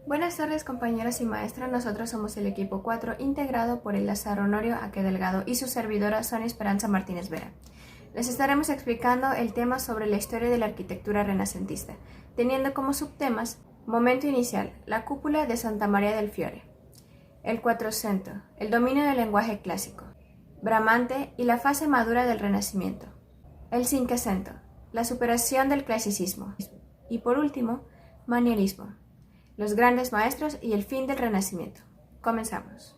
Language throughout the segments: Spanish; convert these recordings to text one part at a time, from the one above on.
Buenas tardes compañeros y maestras, nosotros somos el equipo 4 integrado por Lázaro Honorio Aque Delgado y su servidora Sonia Esperanza Martínez Vera. Les estaremos explicando el tema sobre la historia de la arquitectura renacentista, teniendo como subtemas: momento inicial, la cúpula de Santa María del Fiore; el Quattrocento, el dominio del lenguaje clásico; Bramante y la fase madura del Renacimiento; el Cinquecento, la superación del clasicismo; y por último, manierismo, los grandes maestros y el fin del Renacimiento. Comenzamos.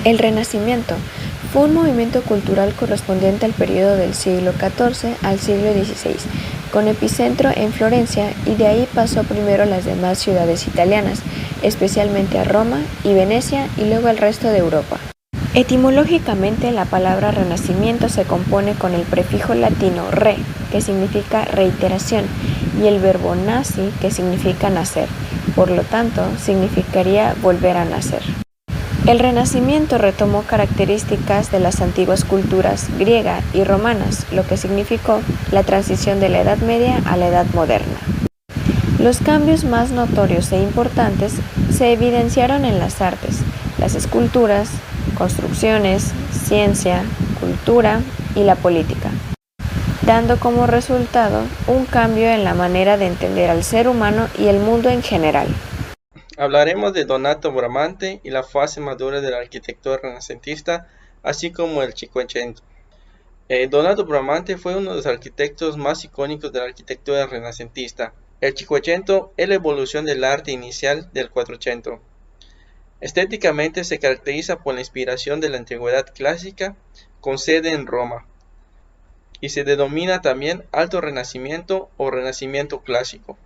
El Renacimiento fue un movimiento cultural correspondiente al periodo del siglo XIV al siglo XVI, con epicentro en Florencia, y de ahí pasó primero a las demás ciudades italianas, especialmente a Roma y Venecia, y luego al resto de Europa. Etimológicamente, la palabra renacimiento se compone con el prefijo latino re, que significa reiteración, y el verbo nasci, que significa nacer. Por lo tanto, significaría volver a nacer. El Renacimiento retomó características de las antiguas culturas griega y romanas, lo que significó la transición de la Edad Media a la Edad Moderna. Los cambios más notorios e importantes se evidenciaron en las artes, las esculturas, construcciones, ciencia, cultura y la política, dando como resultado un cambio en la manera de entender al ser humano y el mundo en general. Hablaremos de Donato Bramante y la fase madura de la arquitectura renacentista, así como el Cinquecento. Donato Bramante fue uno de los arquitectos más icónicos de la arquitectura renacentista. El Cinquecento es la evolución del arte inicial del Quattrocento. Estéticamente se caracteriza por la inspiración de la antigüedad clásica, con sede en Roma, y se denomina también Alto Renacimiento o Renacimiento clásico.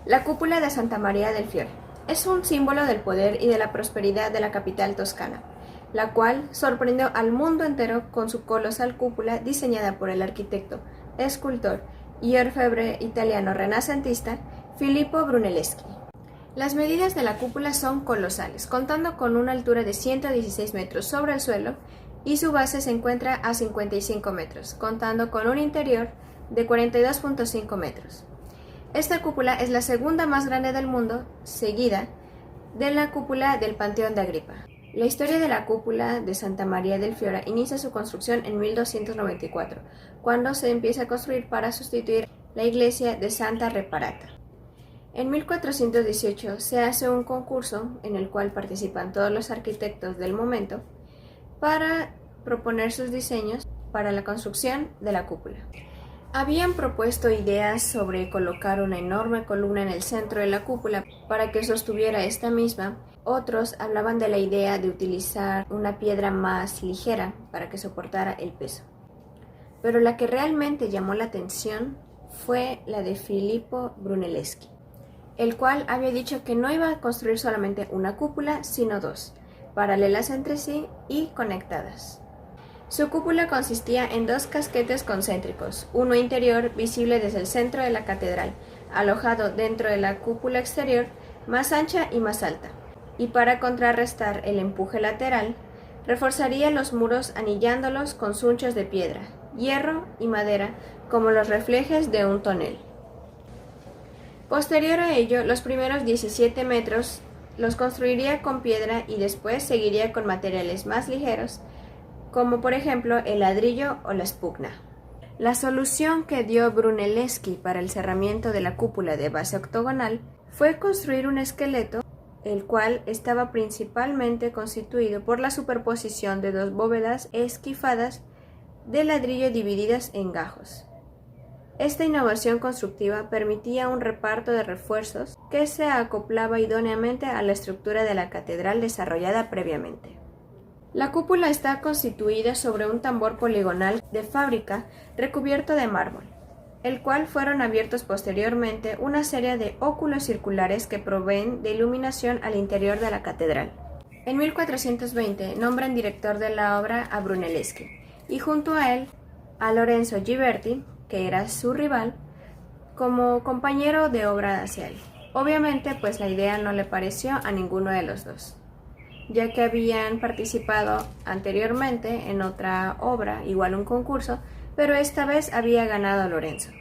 La cúpula de Santa María del Fiore es un símbolo del poder y de la prosperidad de la capital toscana, la cual sorprendió al mundo entero con su colosal cúpula diseñada por el arquitecto, escultor y orfebre italiano renacentista Filippo Brunelleschi. Las medidas de la cúpula son colosales, contando con una altura de 116 metros sobre el suelo, y su base se encuentra a 55 metros, contando con un interior de 42.5 metros. Esta cúpula es la segunda más grande del mundo, seguida de la cúpula del Panteón de Agripa. La historia de la cúpula de Santa María del Fiore inicia su construcción en 1294, cuando se empieza a construir para sustituir la iglesia de Santa Reparata. En 1418 se hace un concurso en el cual participan todos los arquitectos del momento para proponer sus diseños para la construcción de la cúpula. Habían propuesto ideas sobre colocar una enorme columna en el centro de la cúpula para que sostuviera esta misma. Otros hablaban de la idea de utilizar una piedra más ligera para que soportara el peso. Pero la que realmente llamó la atención fue la de Filippo Brunelleschi, el cual había dicho que no iba a construir solamente una cúpula, sino dos, paralelas entre sí y conectadas. Su cúpula consistía en dos casquetes concéntricos, uno interior visible desde el centro de la catedral, alojado dentro de la cúpula exterior, más ancha y más alta, y para contrarrestar el empuje lateral, reforzaría los muros anillándolos con sunchos de piedra, hierro y madera como los reflejes de un tonel. Posterior a ello, los primeros 17 metros los construiría con piedra y después seguiría con materiales más ligeros, como por ejemplo el ladrillo o la spugna. La solución que dio Brunelleschi para el cerramiento de la cúpula de base octogonal fue construir un esqueleto, el cual estaba principalmente constituido por la superposición de dos bóvedas esquifadas de ladrillo divididas en gajos. Esta innovación constructiva permitía un reparto de refuerzos que se acoplaba idóneamente a la estructura de la catedral desarrollada previamente. La cúpula está constituida sobre un tambor poligonal de fábrica recubierto de mármol, el cual fueron abiertos posteriormente una serie de óculos circulares que proveen de iluminación al interior de la catedral. En 1420 nombran director de la obra a Brunelleschi y junto a él a Lorenzo Ghiberti, que era su rival, como compañero de obra hacia él. Obviamente, pues la idea no le pareció a ninguno de los dos, ya que habían participado anteriormente en otra obra, igual un concurso, pero esta vez había ganado Lorenzo.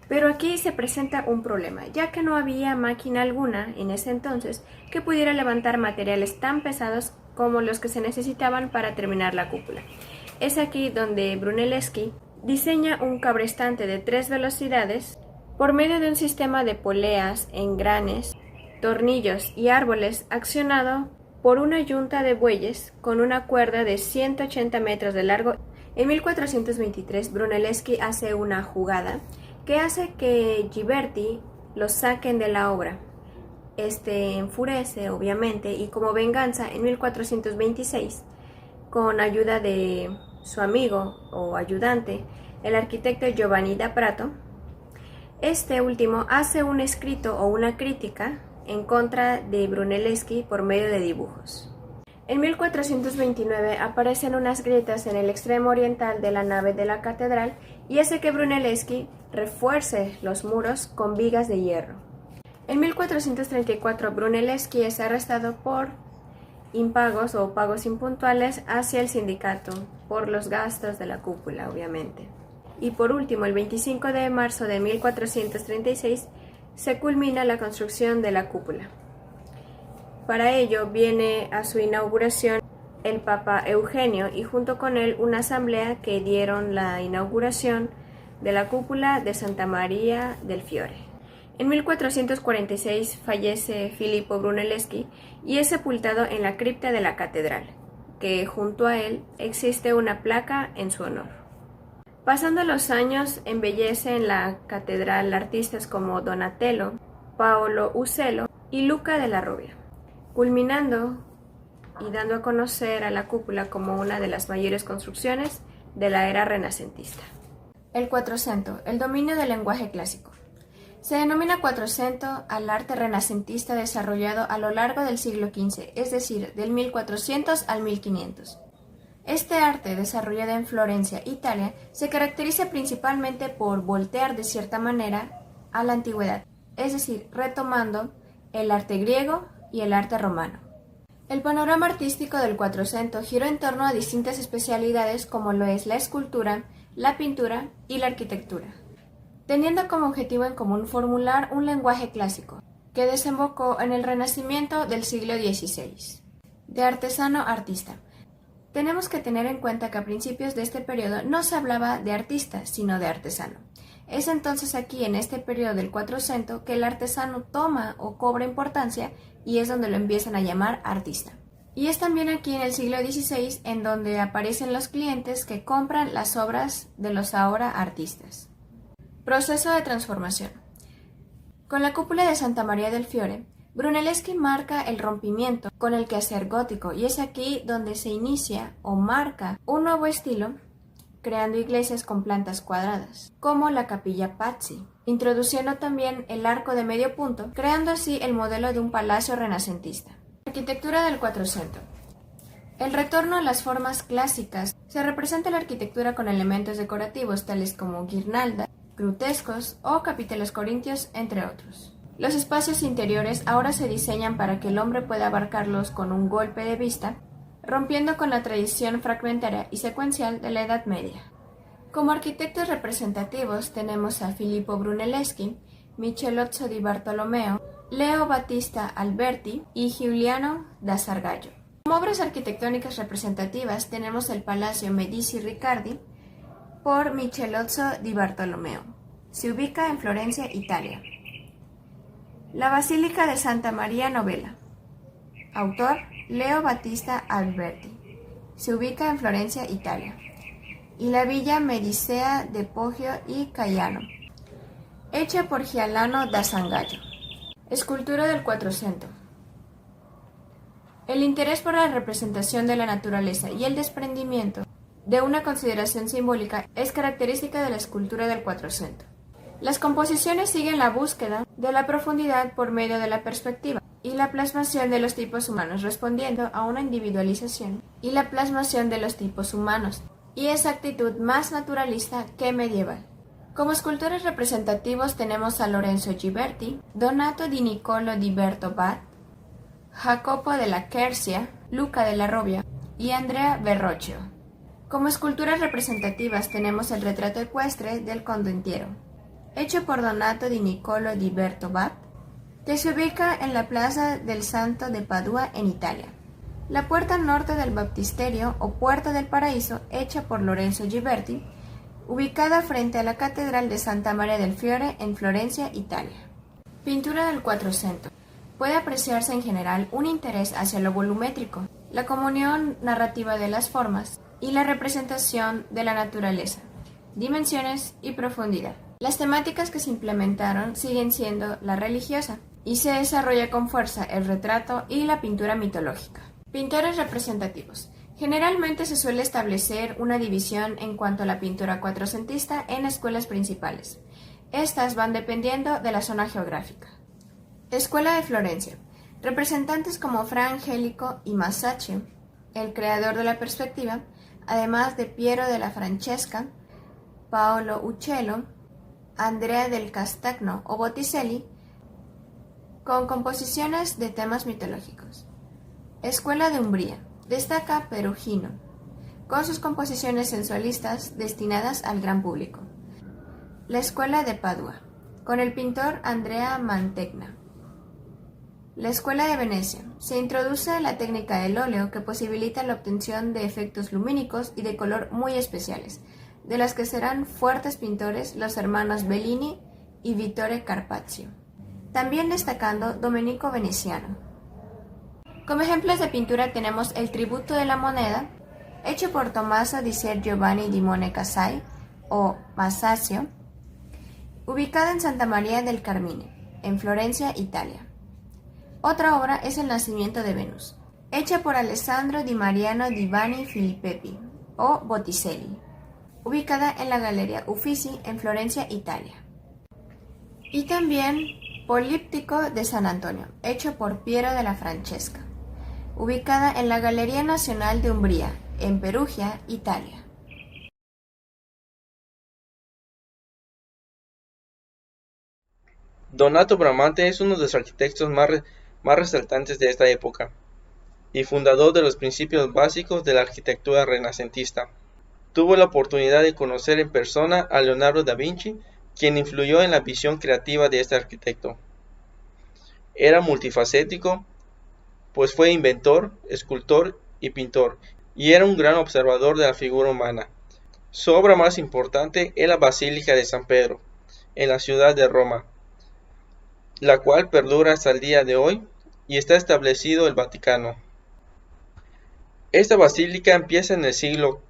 Pero aquí se presenta un problema, ya que no había máquina alguna en ese entonces que pudiera levantar materiales tan pesados como los que se necesitaban para terminar la cúpula. Es aquí donde Brunelleschi diseña un cabrestante de 3 velocidades por medio de un sistema de poleas, engranes, tornillos y árboles accionado por una yunta de bueyes con una cuerda de 180 metros de largo. En 1423 Brunelleschi hace una jugada que hace que Ghiberti lo saquen de la obra. Este enfurece, obviamente, y como venganza, en 1426, con ayuda de su amigo o ayudante, el arquitecto Giovanni da Prato, este último hace un escrito o una crítica en contra de Brunelleschi por medio de dibujos. En 1429 aparecen unas grietas en el extremo oriental de la nave de la catedral y hace que Brunelleschi refuerce los muros con vigas de hierro. En 1434 Brunelleschi es arrestado por impagos o pagos impuntuales hacia el sindicato por los gastos de la cúpula, obviamente. Y por último, el 25 de marzo de 1436 se culmina la construcción de la cúpula. Para ello viene a su inauguración el Papa Eugenio y junto con él una asamblea que dieron la inauguración de la cúpula de Santa María del Fiore. En 1446 fallece Filippo Brunelleschi y es sepultado en la cripta de la catedral, que junto a él existe una placa en su honor. Pasando los años, embellecen la catedral artistas como Donatello, Paolo Usello y Luca della Robbia, culminando y dando a conocer a la cúpula como una de las mayores construcciones de la era renacentista. El Quattrocento, el dominio del lenguaje clásico. Se denomina Quattrocento al arte renacentista desarrollado a lo largo del siglo XV, es decir, del 1400 al 1500. Este arte, desarrollado en Florencia, Italia, se caracteriza principalmente por voltear de cierta manera a la antigüedad, es decir, retomando el arte griego y el arte romano. El panorama artístico del Quattrocento giró en torno a distintas especialidades como lo es la escultura, la pintura y la arquitectura, teniendo como objetivo en común formular un lenguaje clásico, que desembocó en el Renacimiento del siglo XVI. De artesano a artista. Tenemos que tener en cuenta que a principios de este periodo no se hablaba de artista, sino de artesano. Es entonces aquí, en este periodo del Quattrocento, que el artesano toma o cobra importancia y es donde lo empiezan a llamar artista. Y es también aquí en el siglo XVI en donde aparecen los clientes que compran las obras de los ahora artistas. Proceso de transformación. Con la cúpula de Santa María del Fiore, Brunelleschi marca el rompimiento con el quehacer gótico y es aquí donde se inicia o marca un nuevo estilo, creando iglesias con plantas cuadradas, como la Capilla Pazzi, introduciendo también el arco de medio punto, creando así el modelo de un palacio renacentista. Arquitectura del Quattrocento. El retorno a las formas clásicas se representa la arquitectura con elementos decorativos tales como guirnaldas, grutescos o capiteles corintios, entre otros. Los espacios interiores ahora se diseñan para que el hombre pueda abarcarlos con un golpe de vista, rompiendo con la tradición fragmentaria y secuencial de la Edad Media. Como arquitectos representativos tenemos a Filippo Brunelleschi, Michelozzo di Bartolomeo, Leo Battista Alberti y Giuliano da Sargallo. Como obras arquitectónicas representativas tenemos el Palacio Medici Riccardi por Michelozzo di Bartolomeo. Se ubica en Florencia, Italia. La Basílica de Santa María Novella. Autor Leo Battista Alberti. Se ubica en Florencia, Italia. Y la Villa Medicea de Poggio y Caiano. Hecha por Giuliano da Sangallo. Escultura del Quattrocento. El interés por la representación de la naturaleza y el desprendimiento de una consideración simbólica es característica de la escultura del Quattrocento. Las composiciones siguen la búsqueda de la profundidad por medio de la perspectiva y la plasmación de los tipos humanos, respondiendo a una individualización y la plasmación de los tipos humanos, y esa actitud más naturalista que medieval. Como escultores representativos tenemos a Lorenzo Ghiberti, Donato di Niccolò di Bertobat, Jacopo della Quercia, Luca della Robbia y Andrea Verrocchio. Como esculturas representativas tenemos el retrato ecuestre del Condottiero, hecho por Donato di Niccolò di Bertobat, que se ubica en la Plaza del Santo de Padua en Italia. La puerta norte del baptisterio o Puerta del Paraíso, hecha por Lorenzo Ghiberti, ubicada frente a la Catedral de Santa Maria del Fiore en Florencia, Italia. Pintura del Quattrocento. Puede apreciarse en general un interés hacia lo volumétrico, la comunión narrativa de las formas y la representación de la naturaleza, dimensiones y profundidad. Las temáticas que se implementaron siguen siendo la religiosa y se desarrolla con fuerza el retrato y la pintura mitológica. Pintores representativos. Generalmente se suele establecer una división en cuanto a la pintura cuatrocentista en escuelas principales. Estas van dependiendo de la zona geográfica. Escuela de Florencia. Representantes como Fra Angelico y Masaccio, el creador de la perspectiva, además de Piero della Francesca, Paolo Uccello, Andrea del Castagno o Botticelli, con composiciones de temas mitológicos. Escuela de Umbría. Destaca Perugino, con sus composiciones sensualistas destinadas al gran público. La Escuela de Padua, con el pintor Andrea Mantegna. La Escuela de Venecia. Se introduce la técnica del óleo que posibilita la obtención de efectos lumínicos y de color muy especiales, de las que serán fuertes pintores los hermanos Bellini y Vittore Carpaccio. También destacando Domenico Veneziano. Como ejemplos de pintura tenemos el Tributo de la Moneda, hecho por Tommaso di Ser Giovanni di Mone Casai o Masaccio, ubicado en Santa María del Carmine, en Florencia, Italia. Otra obra es El Nacimiento de Venus, hecha por Alessandro di Mariano di Vanni Filippelli o Botticelli, ubicada en la Galería Uffizi en Florencia, Italia. Y también Políptico de San Antonio, hecho por Piero della Francesca, ubicada en la Galería Nacional de Umbría, en Perugia, Italia. Donato Bramante es uno de los arquitectos más resaltantes de esta época y fundador de los principios básicos de la arquitectura renacentista. Tuvo la oportunidad de conocer en persona a Leonardo da Vinci, quien influyó en la visión creativa de este arquitecto. Era multifacético, pues fue inventor, escultor y pintor, y era un gran observador de la figura humana. Su obra más importante es la Basílica de San Pedro, en la ciudad de Roma, la cual perdura hasta el día de hoy y está establecido el Vaticano. Esta basílica empieza en el siglo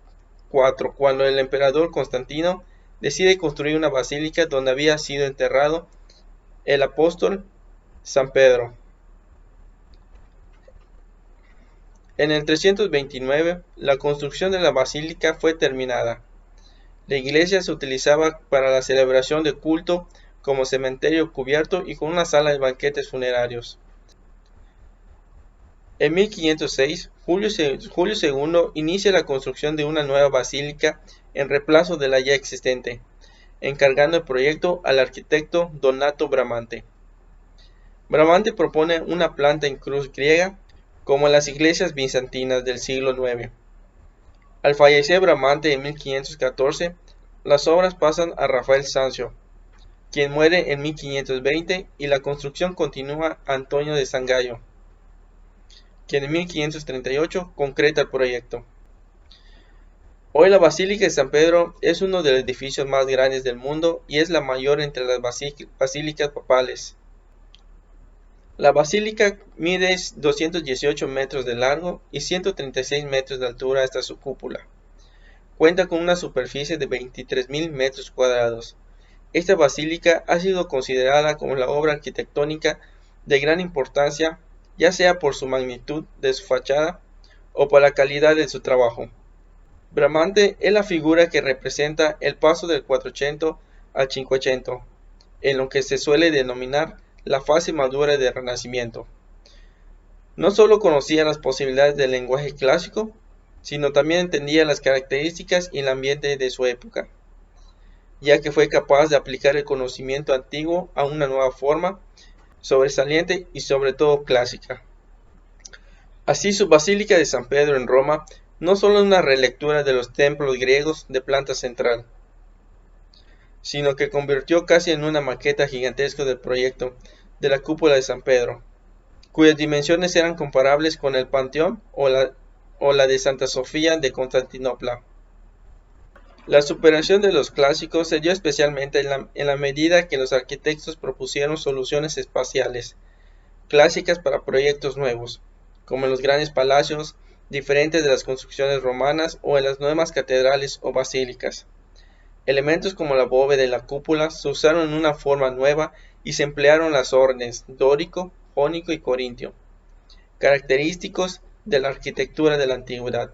IV, cuando el emperador Constantino decide construir una basílica donde había sido enterrado el apóstol San Pedro. En el 329, la construcción de la basílica fue terminada. La iglesia se utilizaba para la celebración de culto como cementerio cubierto y con una sala de banquetes funerarios. En 1506, Julio II inicia la construcción de una nueva basílica en reemplazo de la ya existente, encargando el proyecto al arquitecto Donato Bramante. Bramante propone una planta en cruz griega, como en las iglesias bizantinas del siglo IX. Al fallecer Bramante en 1514, las obras pasan a Rafael Sanzio, quien muere en 1520, y la construcción continúa a Antonio de Sangallo, quien en 1538 concreta el proyecto. Hoy la Basílica de San Pedro es uno de los edificios más grandes del mundo y es la mayor entre las basílicas papales. La basílica mide 218 metros de largo y 136 metros de altura hasta su cúpula. Cuenta con una superficie de 23.000 metros cuadrados. Esta basílica ha sido considerada como la obra arquitectónica de gran importancia, ya sea por su magnitud de su fachada o por la calidad de su trabajo. Bramante es la figura que representa el paso del Quattrocento al Cinquecento, en lo que se suele denominar la fase madura del Renacimiento. No solo conocía las posibilidades del lenguaje clásico, sino también entendía las características y el ambiente de su época. ya que fue capaz de aplicar el conocimiento antiguo a una nueva forma, sobresaliente y sobre todo clásica. Así, su Basílica de San Pedro en Roma no solo es una relectura de los templos griegos de planta central, sino que convirtió casi en una maqueta gigantesca del proyecto de la cúpula de San Pedro, cuyas dimensiones eran comparables con el Panteón o la de Santa Sofía de Constantinopla. La superación de los clásicos se dio especialmente en la medida que los arquitectos propusieron soluciones espaciales clásicas para proyectos nuevos, como en los grandes palacios, diferentes de las construcciones romanas o en las nuevas catedrales o basílicas. Elementos como la bóveda y la cúpula se usaron en una forma nueva y se emplearon las órdenes dórico, jónico y corintio, característicos de la arquitectura de la antigüedad.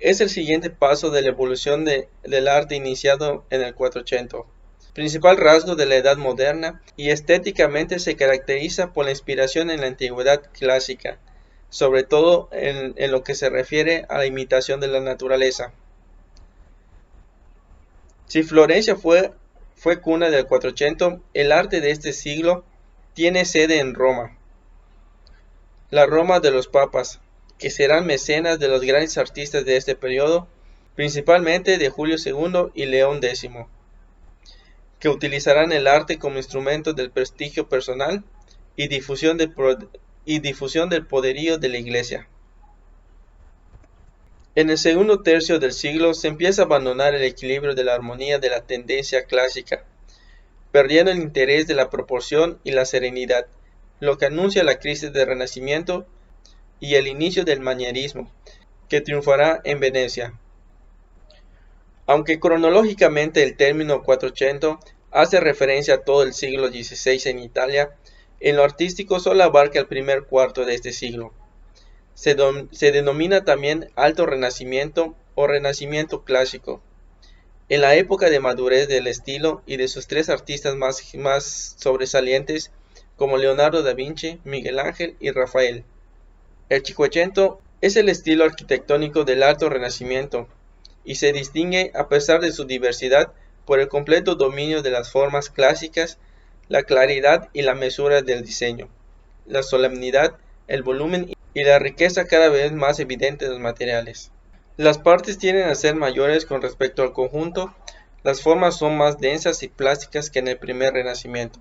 Es el siguiente paso de la evolución del arte iniciado en el 480, principal rasgo de la Edad Moderna, y estéticamente se caracteriza por la inspiración en la antigüedad clásica, sobre todo en lo que se refiere a la imitación de la naturaleza. Si Florencia fue cuna del 480, el arte de este siglo tiene sede en Roma, la Roma de los papas, que serán mecenas de los grandes artistas de este periodo, principalmente de Julio II y León X, que utilizarán el arte como instrumento del prestigio personal y difusión del poderío de la Iglesia. En el segundo tercio del siglo se empieza a abandonar el equilibrio de la armonía de la tendencia clásica, perdiendo el interés de la proporción y la serenidad, lo que anuncia la crisis del Renacimiento y el inicio del manierismo, que triunfará en Venecia. Aunque cronológicamente el término 480 hace referencia a todo el siglo XVI en Italia, en lo artístico solo abarca el primer cuarto de este siglo. Se denomina también Alto Renacimiento o Renacimiento Clásico, en la época de madurez del estilo y de sus tres artistas más sobresalientes, como Leonardo da Vinci, Miguel Ángel y Rafael. El Cinquecento es el estilo arquitectónico del Alto Renacimiento y se distingue, a pesar de su diversidad, por el completo dominio de las formas clásicas, la claridad y la mesura del diseño, la solemnidad, el volumen y la riqueza cada vez más evidente de los materiales. Las partes tienden a ser mayores con respecto al conjunto, las formas son más densas y plásticas que en el primer Renacimiento.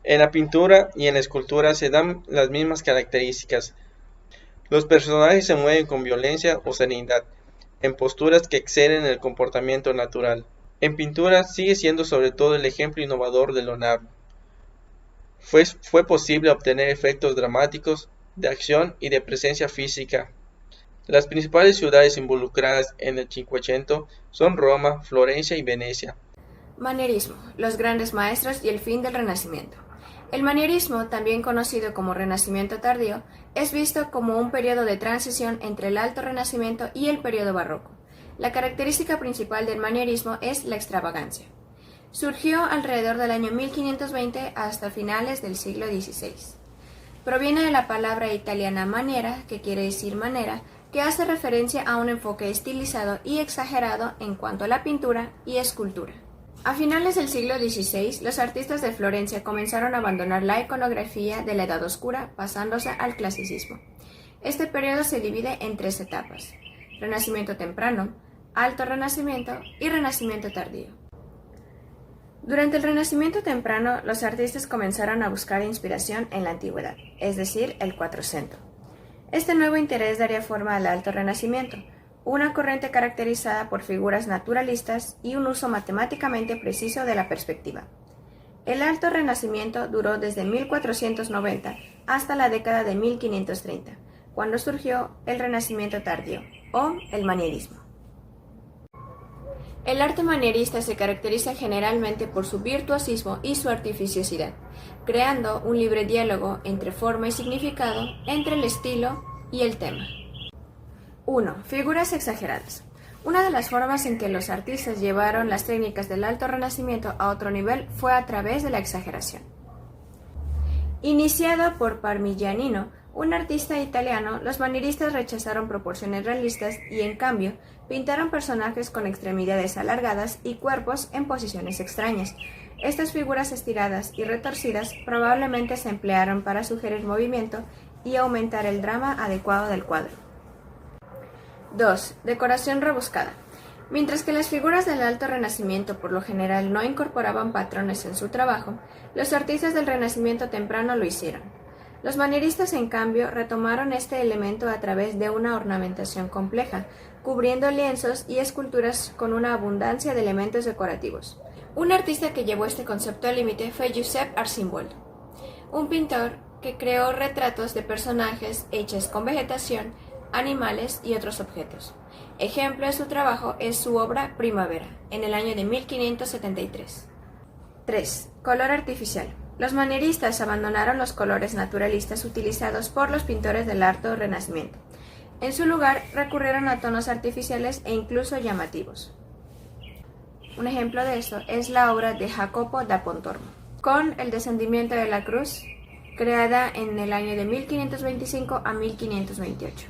En la pintura y en la escultura se dan las mismas características. Los personajes se mueven con violencia o serenidad, en posturas que exceden el comportamiento natural. En pintura sigue siendo sobre todo el ejemplo innovador de Leonardo. Fue posible obtener efectos dramáticos, de acción y de presencia física. Las principales ciudades involucradas en el Cinquecento son Roma, Florencia y Venecia. Manierismo, los grandes maestros y el fin del Renacimiento. El manierismo, también conocido como Renacimiento tardío, es visto como un periodo de transición entre el Alto Renacimiento y el periodo barroco. La característica principal del manierismo es la extravagancia. Surgió alrededor del año 1520 hasta finales del siglo XVI. Proviene de la palabra italiana maniera, que quiere decir manera, que hace referencia a un enfoque estilizado y exagerado en cuanto a la pintura y escultura. A finales del siglo XVI, los artistas de Florencia comenzaron a abandonar la iconografía de la Edad Oscura, pasándose al clasicismo. Este periodo se divide en tres etapas: Renacimiento temprano, Alto Renacimiento y Renacimiento tardío. Durante el Renacimiento temprano, los artistas comenzaron a buscar inspiración en la antigüedad, es decir, el Quattrocento. Este nuevo interés daría forma al Alto Renacimiento, una corriente caracterizada por figuras naturalistas y un uso matemáticamente preciso de la perspectiva. El Alto Renacimiento duró desde 1490 hasta la década de 1530, cuando surgió el Renacimiento tardío, o el manierismo. El arte manierista se caracteriza generalmente por su virtuosismo y su artificiosidad, creando un libre diálogo entre forma y significado, entre el estilo y el tema. 1. Figuras exageradas. Una de las formas en que los artistas llevaron las técnicas del Alto Renacimiento a otro nivel fue a través de la exageración. Iniciado por Parmigianino, un artista italiano, los manieristas rechazaron proporciones realistas y, en cambio, pintaron personajes con extremidades alargadas y cuerpos en posiciones extrañas. Estas figuras estiradas y retorcidas probablemente se emplearon para sugerir movimiento y aumentar el drama adecuado del cuadro. 2. Decoración rebuscada. Mientras que las figuras del Alto Renacimiento por lo general no incorporaban patrones en su trabajo, los artistas del Renacimiento temprano lo hicieron. Los manieristas, en cambio, retomaron este elemento a través de una ornamentación compleja, cubriendo lienzos y esculturas con una abundancia de elementos decorativos. Un artista que llevó este concepto al límite fue Josep Arcimbold, un pintor que creó retratos de personajes hechos con vegetación, animales y otros objetos. Ejemplo de su trabajo es su obra Primavera, en el año de 1573. 3. Color artificial. Los manieristas abandonaron los colores naturalistas utilizados por los pintores del Alto Renacimiento. En su lugar, recurrieron a tonos artificiales e incluso llamativos. Un ejemplo de esto es la obra de Jacopo da Pontormo, con el descendimiento de la cruz, creada en el año de 1525 a 1528.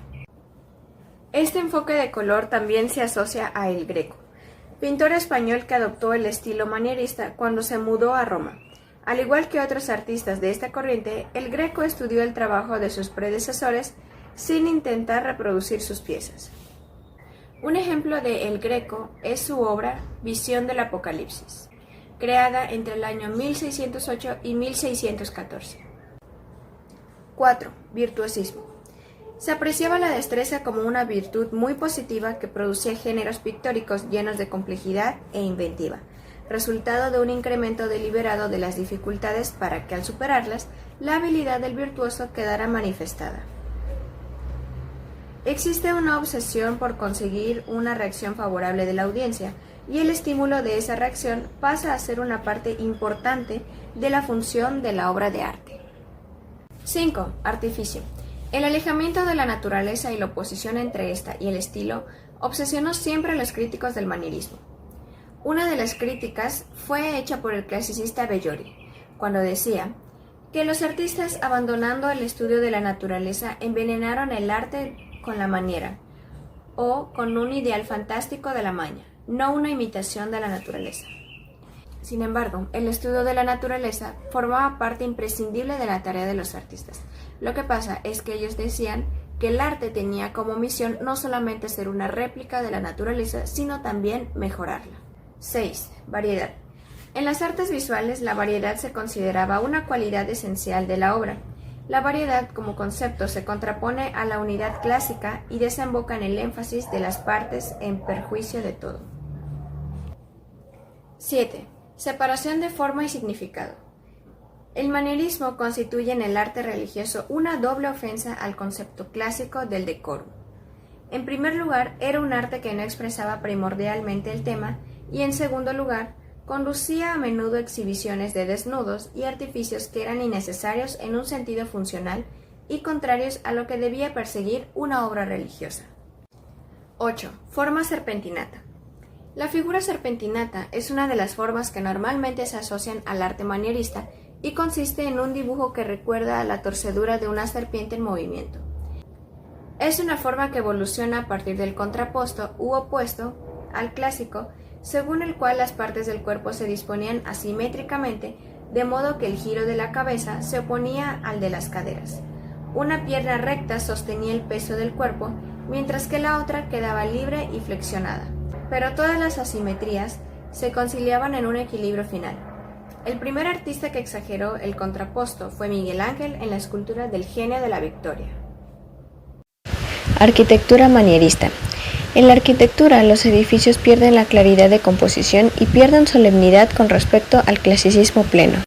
Este enfoque de color también se asocia a El Greco, pintor español que adoptó el estilo manierista cuando se mudó a Roma. Al igual que otros artistas de esta corriente, El Greco estudió el trabajo de sus predecesores sin intentar reproducir sus piezas. Un ejemplo de El Greco es su obra Visión del Apocalipsis, creada entre el año 1608 y 1614. 4. Virtuosismo. Se apreciaba la destreza como una virtud muy positiva que producía géneros pictóricos llenos de complejidad e inventiva, resultado de un incremento deliberado de las dificultades para que, al superarlas, la habilidad del virtuoso quedara manifestada. Existe una obsesión por conseguir una reacción favorable de la audiencia, y el estímulo de esa reacción pasa a ser una parte importante de la función de la obra de arte. 5. Artificio. El alejamiento de la naturaleza y la oposición entre esta y el estilo obsesionó siempre a los críticos del manierismo. Una de las críticas fue hecha por el clasicista Bellori, cuando decía que los artistas, abandonando el estudio de la naturaleza, envenenaron el arte con la maniera, o con un ideal fantástico de la maña, no una imitación de la naturaleza. Sin embargo, el estudio de la naturaleza formaba parte imprescindible de la tarea de los artistas. Lo que pasa es que ellos decían que el arte tenía como misión no solamente ser una réplica de la naturaleza, sino también mejorarla. 6. Variedad. En las artes visuales, la variedad se consideraba una cualidad esencial de la obra. La variedad como concepto se contrapone a la unidad clásica y desemboca en el énfasis de las partes en perjuicio de todo. 7. Separación de forma y significado. El manierismo constituye en el arte religioso una doble ofensa al concepto clásico del decoro. En primer lugar, era un arte que no expresaba primordialmente el tema, y en segundo lugar, conducía a menudo exhibiciones de desnudos y artificios que eran innecesarios en un sentido funcional y contrarios a lo que debía perseguir una obra religiosa. 8. Forma serpentinata. La figura serpentinata es una de las formas que normalmente se asocian al arte manierista y consiste en un dibujo que recuerda a la torcedura de una serpiente en movimiento. Es una forma que evoluciona a partir del contraposto u opuesto al clásico, según el cual las partes del cuerpo se disponían asimétricamente, de modo que el giro de la cabeza se oponía al de las caderas. Una pierna recta sostenía el peso del cuerpo, mientras que la otra quedaba libre y flexionada. Pero todas las asimetrías se conciliaban en un equilibrio final. El primer artista que exageró el contraposto fue Miguel Ángel en la escultura del Genio de la Victoria. Arquitectura manierista. En la arquitectura, los edificios pierden la claridad de composición y pierden solemnidad con respecto al clasicismo pleno.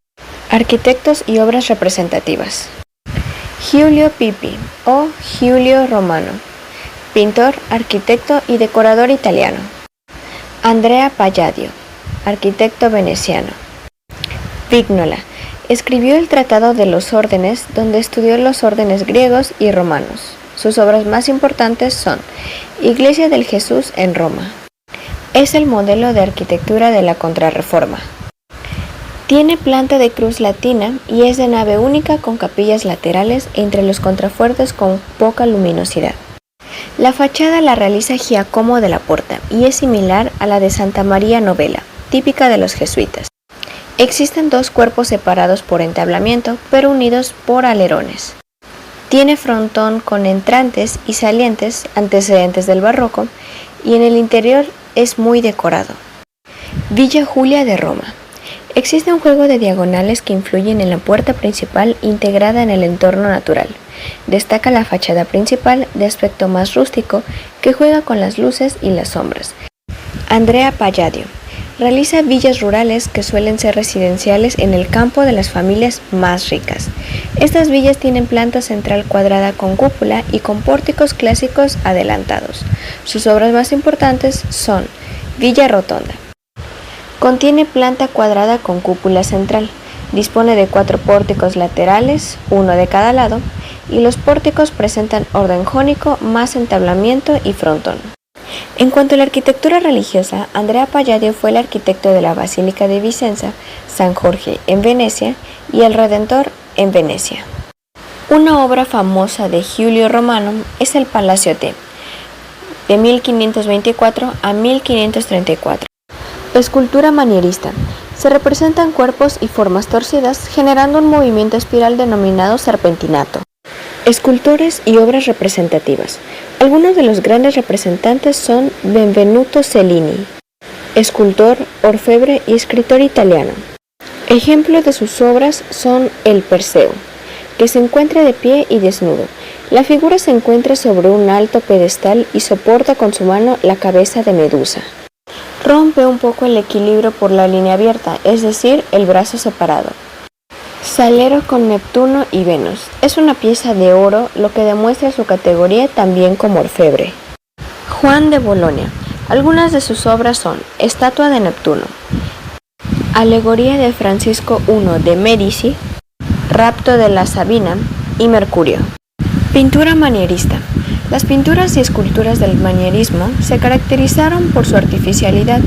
Arquitectos y obras representativas. Giulio Pippi o Giulio Romano, pintor, arquitecto y decorador italiano. Andrea Palladio, arquitecto veneciano. Vignola, escribió el Tratado de los Órdenes, donde estudió los órdenes griegos y romanos. Sus obras más importantes son Iglesia del Jesús en Roma. Es el modelo de arquitectura de la Contrarreforma. Tiene planta de cruz latina y es de nave única con capillas laterales entre los contrafuertes con poca luminosidad. La fachada la realiza Giacomo della Porta y es similar a la de Santa María Novella, típica de los jesuitas. Existen dos cuerpos separados por entablamiento, pero unidos por alerones. Tiene frontón con entrantes y salientes, antecedentes del barroco, y en el interior es muy decorado. Villa Julia de Roma. Existe un juego de diagonales que influyen en la puerta principal integrada en el entorno natural. Destaca la fachada principal de aspecto más rústico que juega con las luces y las sombras. Andrea Palladio. Realiza villas rurales que suelen ser residenciales en el campo de las familias más ricas. Estas villas tienen planta central cuadrada con cúpula y con pórticos clásicos adelantados. Sus obras más importantes son Villa Rotonda. Contiene planta cuadrada con cúpula central. Dispone de 4 pórticos laterales, uno de cada lado, y los pórticos presentan orden jónico más entablamiento y frontón. En cuanto a la arquitectura religiosa, Andrea Palladio fue el arquitecto de la Basílica de Vicenza, San Jorge en Venecia y el Redentor en Venecia. Una obra famosa de Giulio Romano es el Palacio T, de 1524 a 1534. Escultura manierista. Se representan cuerpos y formas torcidas generando un movimiento espiral denominado serpentinato. Escultores y obras representativas. Algunos de los grandes representantes son Benvenuto Cellini, escultor, orfebre y escritor italiano. Ejemplos de sus obras son el Perseo, que se encuentra de pie y desnudo. La figura se encuentra sobre un alto pedestal y soporta con su mano la cabeza de Medusa. Rompe un poco el equilibrio por la línea abierta, es decir, el brazo separado. Salero con Neptuno y Venus. Es una pieza de oro, lo que demuestra su categoría también como orfebre. Juan de Bolonia. Algunas de sus obras son Estatua de Neptuno, Alegoría de Francisco I de Medici, Rapto de la Sabina y Mercurio. Pintura manierista. Las pinturas y esculturas del manierismo se caracterizaron por su artificialidad,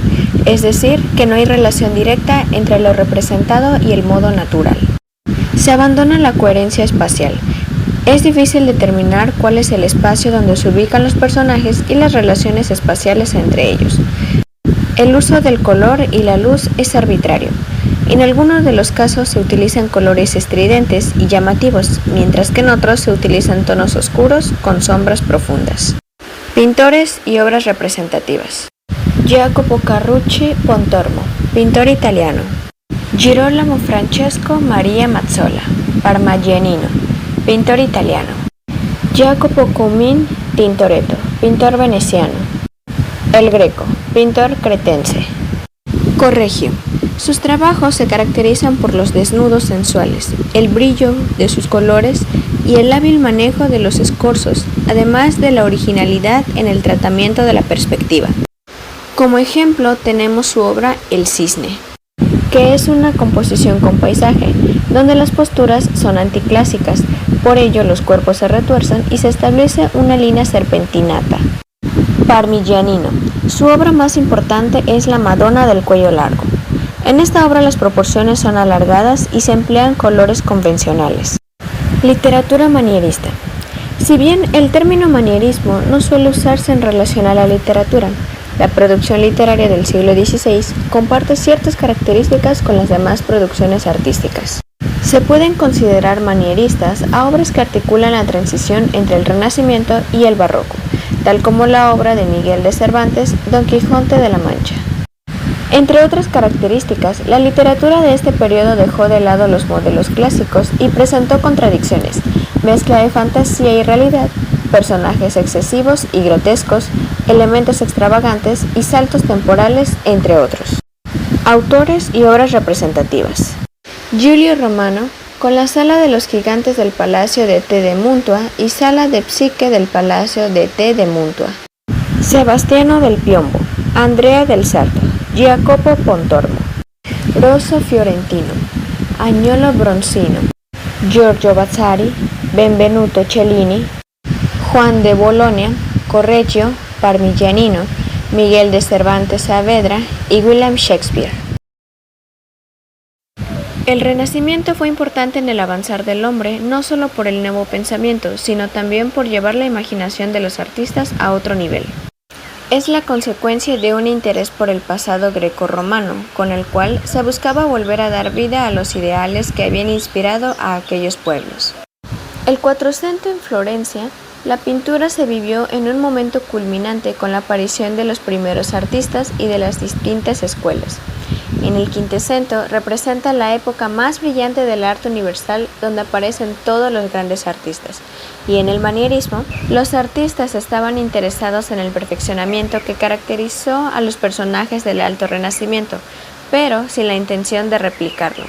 es decir, que no hay relación directa entre lo representado y el modo natural. Se abandona la coherencia espacial. Es difícil determinar cuál es el espacio donde se ubican los personajes y las relaciones espaciales entre ellos. El uso del color y la luz es arbitrario. En algunos de los casos se utilizan colores estridentes y llamativos, mientras que en otros se utilizan tonos oscuros con sombras profundas. Pintores y obras representativas. Jacopo Carrucci Pontormo, pintor italiano. Girolamo Francesco Maria Mazzola, parmigianino, pintor italiano. Jacopo Comín Tintoretto, pintor veneciano. El Greco, pintor cretense. Correggio. Sus trabajos se caracterizan por los desnudos sensuales, el brillo de sus colores y el hábil manejo de los escorzos, además de la originalidad en el tratamiento de la perspectiva. Como ejemplo tenemos su obra El Cisne, que es una composición con paisaje, donde las posturas son anticlásicas, por ello los cuerpos se retuercen y se establece una línea serpentinata. Parmigianino. Su obra más importante es la Madonna del cuello largo. En esta obra las proporciones son alargadas y se emplean colores convencionales. Literatura manierista. Si bien el término manierismo no suele usarse en relación a la literatura, la producción literaria del siglo XVI comparte ciertas características con las demás producciones artísticas. Se pueden considerar manieristas a obras que articulan la transición entre el Renacimiento y el Barroco, tal como la obra de Miguel de Cervantes, Don Quijote de la Mancha. Entre otras características, la literatura de este periodo dejó de lado los modelos clásicos y presentó contradicciones, mezcla de fantasía y realidad, personajes excesivos y grotescos, elementos extravagantes y saltos temporales, entre otros. Autores y obras representativas. Giulio Romano, con la Sala de los Gigantes del Palacio de Te de Muntua y Sala de Psique del Palacio de Te de Muntua. Sebastiano del Piombo, Andrea del Sarto, Jacopo Pontormo, Rosso Fiorentino, Agnolo Bronzino, Giorgio Vasari, Benvenuto Cellini, Juan de Bolonia, Correggio, Parmigianino, Miguel de Cervantes Saavedra y William Shakespeare. El Renacimiento fue importante en el avanzar del hombre, no solo por el nuevo pensamiento, sino también por llevar la imaginación de los artistas a otro nivel. Es la consecuencia de un interés por el pasado grecorromano, con el cual se buscaba volver a dar vida a los ideales que habían inspirado a aquellos pueblos. El Quattrocento en Florencia, la pintura se vivió en un momento culminante con la aparición de los primeros artistas y de las distintas escuelas. En el Quinquecento representa la época más brillante del arte universal, donde aparecen todos los grandes artistas, y en el manierismo, los artistas estaban interesados en el perfeccionamiento que caracterizó a los personajes del Alto Renacimiento, pero sin la intención de replicarlo.